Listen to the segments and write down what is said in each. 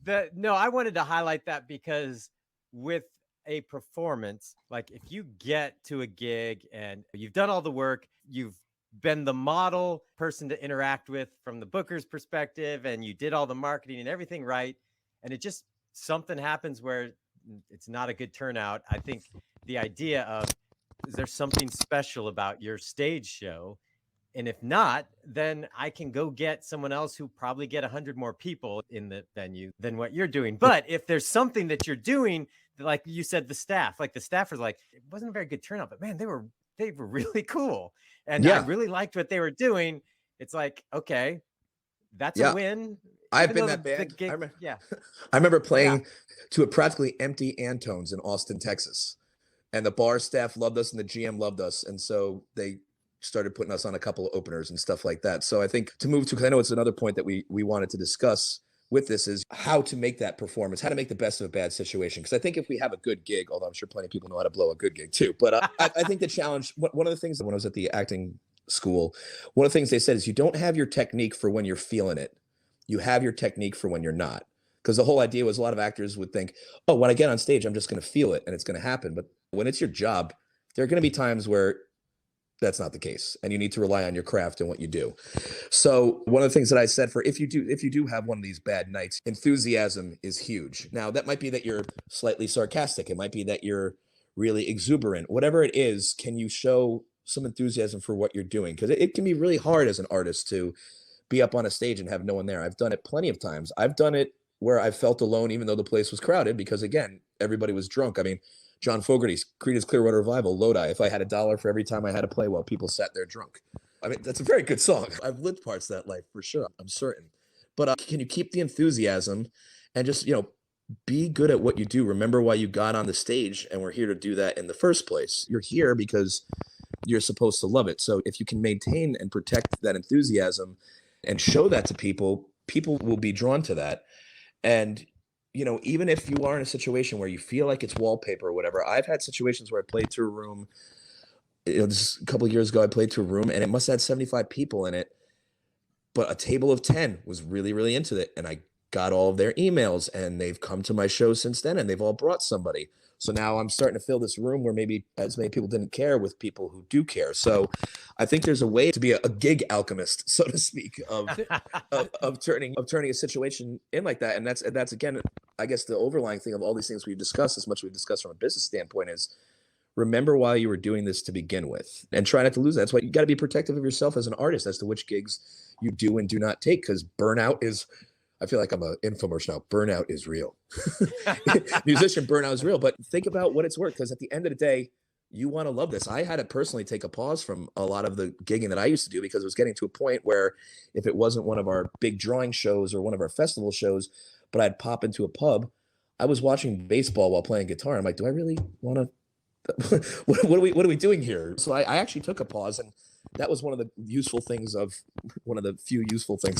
No, I wanted to highlight that because with a performance, like if you get to a gig and you've done all the work, you've been the model person to interact with from the booker's perspective, and you did all the marketing and everything right, and it just something happens where it's not a good turnout. I think the idea of is there something special about your stage show? And if not, then I can go get someone else who probably get 100 more people in the venue than what you're doing. But if there's something that you're doing, like you said, the staff, like the staff was like, it wasn't a very good turnout, but man, they were really cool. And I Yeah. really liked what they were doing. It's like, okay, that's a Yeah. win. I've Even been though that the band. gig, yeah, I remember yeah. playing to a practically empty Antone's in Austin, Texas. And the bar staff loved us and the GM loved us. And so they started putting us on a couple of openers and stuff like that. So I think to move to, because I know it's another point that we wanted to discuss with this is how to make that performance, how to make the best of a bad situation. Because I think if we have a good gig, although I'm sure plenty of people know how to blow a good gig too, but I think the challenge, one of the things when I was at the acting school, one of the things they said is you don't have your technique for when you're feeling it. You have your technique for when you're not. Because the whole idea was a lot of actors would think, oh, when I get on stage, I'm just going to feel it and it's going to happen. But when it's your job, there are going to be times where that's not the case and you need to rely on your craft and what you do. So one of the things that I said for if you do have one of these bad nights, enthusiasm is huge. Now that might be that you're slightly sarcastic, it might be that you're really exuberant, whatever it is. Can you show some enthusiasm for what you're doing? Because it can be really hard as an artist to be up on a stage and have no one there. I've done it plenty of times. I've done it where I felt alone even though the place was crowded because again everybody was drunk. I mean, John Fogerty's Creedence Clearwater Revival, Lodi. If I had $1 for every time I had to play while people sat there drunk. I mean, that's a very good song. I've lived parts of that life for sure. I'm certain. But can you keep the enthusiasm and just, be good at what you do? Remember why you got on the stage and we're here to do that in the first place. You're here because you're supposed to love it. So if you can maintain and protect that enthusiasm and show that to people, people will be drawn to that. And even if you are in a situation where you feel like it's wallpaper or whatever, I've had situations where I played to a room. This a couple of years ago, I played to a room and it must have had 75 people in it, but a table of 10 was really, really into it. And I got all of their emails and they've come to my show since then and they've all brought somebody. So now I'm starting to fill this room where maybe as many people didn't care with people who do care. So I think there's a way to be a gig alchemist, so to speak, of turning a situation in like that. And that's again, I guess the overlying thing of all these things we've discussed, as much as we've discussed from a business standpoint, is remember why you were doing this to begin with and try not to lose that. That's why you got to be protective of yourself as an artist as to which gigs you do and do not take, because burnout is, I feel like I'm an infomercial now. Burnout is real. Musician burnout is real, but think about what it's worth. Because at the end of the day, you want to love this. I had to personally take a pause from a lot of the gigging that I used to do because it was getting to a point where if it wasn't one of our big drawing shows or one of our festival shows, but I'd pop into a pub, I was watching baseball while playing guitar. I'm like, do I really want to? what are we doing here? So I actually took a pause, and that was one of the few useful things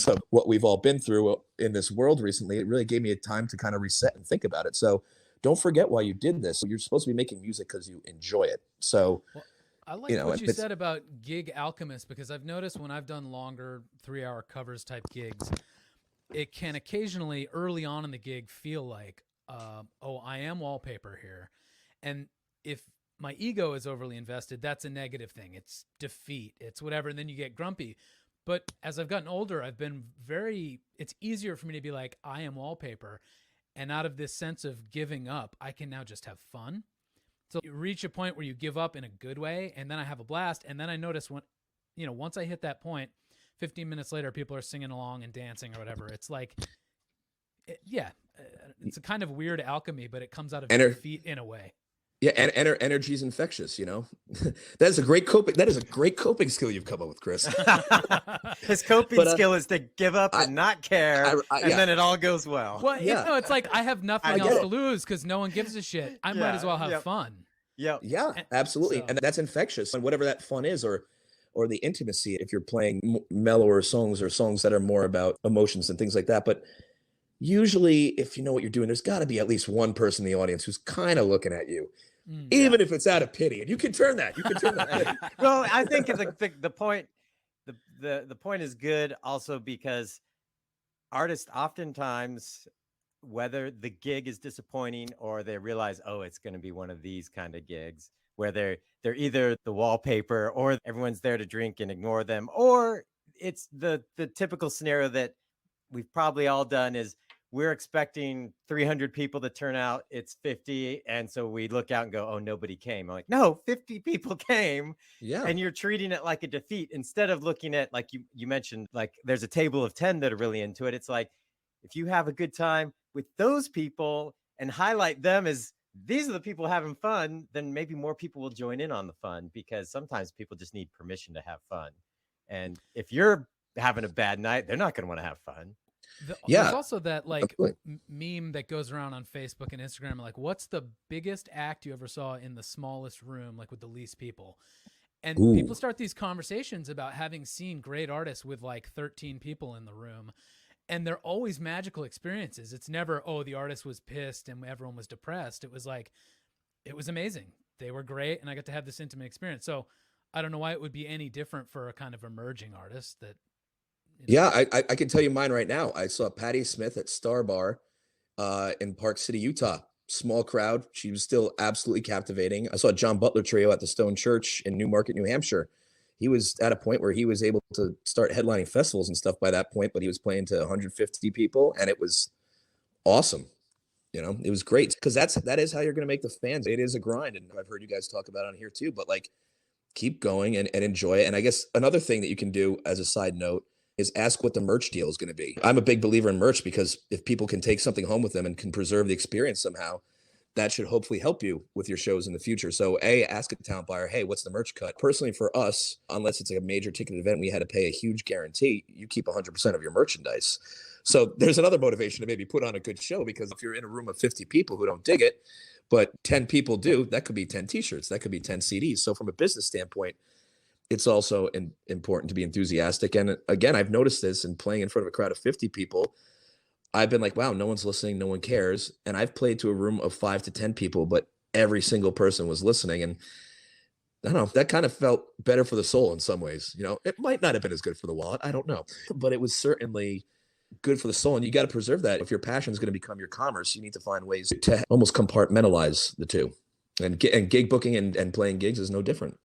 of what we've all been through in this world recently. It really gave me a time to kind of reset and think about it. So don't forget why you did this. You're supposed to be making music because you enjoy it. So Well, I like what you said about gig alchemist, because I've noticed when I've done longer 3-hour covers type gigs, it can occasionally early on in the gig feel like, oh, I am wallpaper here. And if my ego is overly invested, that's a negative thing. It's defeat. It's whatever. And then you get grumpy. But as I've gotten older, it's easier for me to be like, I am wallpaper. And out of this sense of giving up, I can now just have fun. So you reach a point where you give up in a good way, and then I have a blast. And then I notice once I hit that point, 15 minutes later, people are singing along and dancing or whatever. It's like, it's a kind of weird alchemy, but it comes out of defeat in a way. Yeah, and energy is infectious. That is a great coping skill you've come up with, Chris. His coping skill is to give up and not care, and then it all goes well. Well, it's like I have nothing else to lose because no one gives a shit. I might as well have fun. Yeah, absolutely, and that's infectious. And whatever that fun is, or the intimacy, if you're playing mellower songs or songs that are more about emotions and things like that, but. Usually, if you know what you're doing, there's got to be at least one person in the audience who's kind of looking at you, even if it's out of pity. And you can turn that. Well, I think the point, the point is good also because artists oftentimes whether the gig is disappointing or they realize, oh, it's going to be one of these kind of gigs where they're either the wallpaper or everyone's there to drink and ignore them, or it's the typical scenario that we've probably all done is we're expecting 300 people to turn out. It's 50. And so we look out and go, oh, nobody came. I'm like, no, 50 people came. Yeah. And you're treating it like a defeat instead of looking at, like you mentioned, like there's a table of 10 that are really into it. It's like, if you have a good time with those people and highlight them as these are the people having fun, then maybe more people will join in on the fun, because sometimes people just need permission to have fun. And if you're having a bad night, they're not going to want to have fun. There's also that like meme that goes around on Facebook and Instagram, like, what's the biggest act you ever saw in the smallest room, like with the least people? And people start these conversations about having seen great artists with like 13 people in the room. And they're always magical experiences. It's never, oh, the artist was pissed and everyone was depressed. It was like, it was amazing. They were great. And I got to have this intimate experience. So I don't know why it would be any different for a kind of emerging artist that. Yeah, I can tell you mine right now. I saw Patti Smith at Star Bar in Park City, Utah. Small crowd. She was still absolutely captivating. I saw John Butler Trio at the Stone Church in Newmarket, New Hampshire. He was at a point where he was able to start headlining festivals and stuff by that point, but he was playing to 150 people, and it was awesome. You know, it was great, because that is how you're going to make the fans. It is a grind, and I've heard you guys talk about it on here too, but like, keep going and enjoy it. And I guess another thing that you can do as a side note is ask what the merch deal is going to be. I'm a big believer in merch, because if people can take something home with them and can preserve the experience somehow, that should hopefully help you with your shows in the future. So ask a talent buyer, hey, what's the merch cut? Personally, for us, unless it's like a major ticket event, we had to pay a huge guarantee. You keep 100% of your merchandise. So there's another motivation to maybe put on a good show, because if you're in a room of 50 people who don't dig it, but 10 people do, that could be 10 t-shirts, that could be 10 CDs. So from a business standpoint, it's also important to be enthusiastic. And again, I've noticed this in playing in front of a crowd of 50 people. I've been like, wow, no one's listening, no one cares. And I've played to a room of 5 to 10 people, but every single person was listening. And I don't know, that kind of felt better for the soul in some ways. You know, it might not have been as good for the wallet, I don't know, but it was certainly good for the soul. And you got to preserve that. If your passion is going to become your commerce, you need to find ways to almost compartmentalize the two. And gig booking and playing gigs is no different.